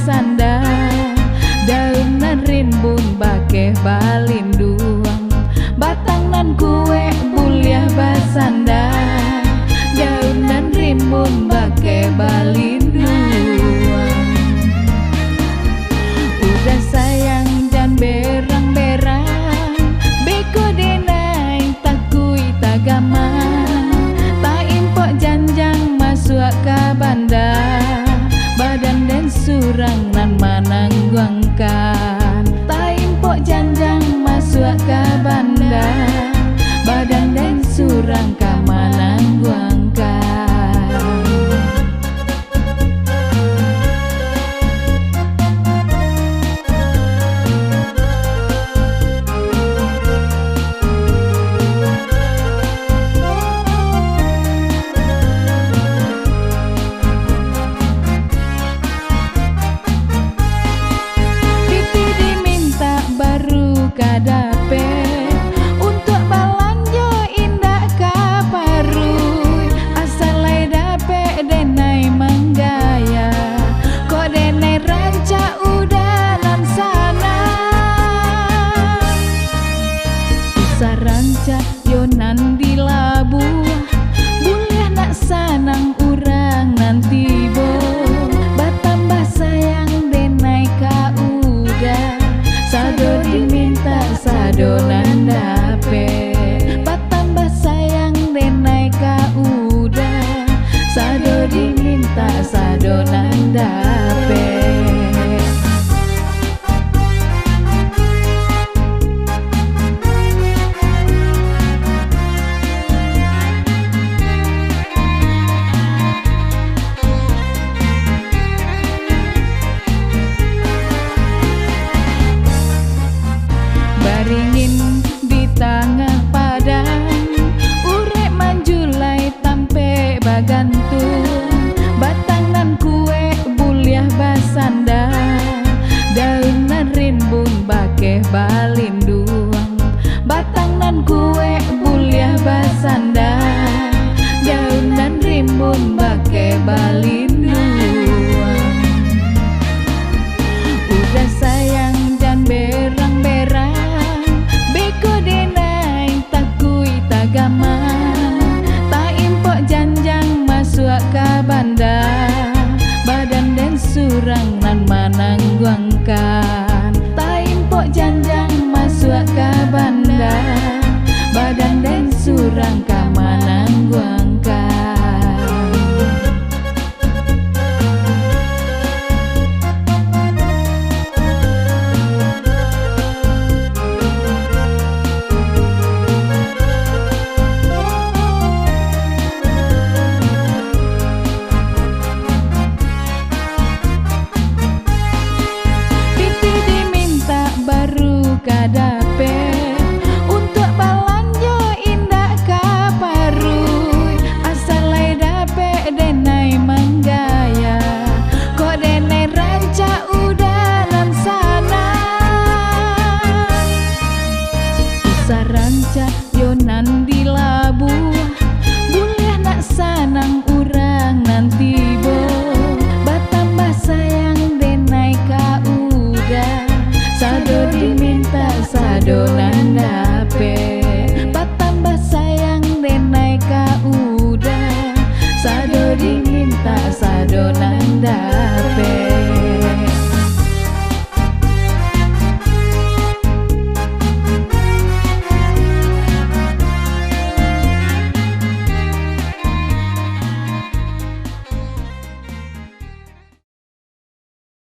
basanda, daunan rimbun bakeh balinduang, batang nan kue buliah basanda, daunan rimbun bakeh balinduang. Udah sayang dan berang-berang, beko denai takui tagama, tak impok janjang masuk ke banda, badan dan surang nan manangguangkan. Tak impok janjang masuk ke banda, badan dan surang ka manangguangkan. Kadape untuk balanja indah kaparui, asalai dape denai manggaya, kok denai ranca udanan sana. Usah ranca yonan di labuah, buliah nak sanang urang nanti bo, batambah sayang denai ka udah, sado diminta sado nandape, batambah sayang denai ka udah, sado diminta sado nandape. Baringin di tengah padang, urek manjulai tampe bagantung, batang nan kue buliah basanda, daunan rimbun bakeh balinduang, batang nan kue buliah basanda, daunan rimbun bakeh balinduang. Udah sayang dan berang-berang, beko denai takui tagama, tak impok janjang masuk ke banda, badan dan surang nan manangguangkan. Tak impok janjang masuk ke banda, badan dan surang ka manangguangkan. Kada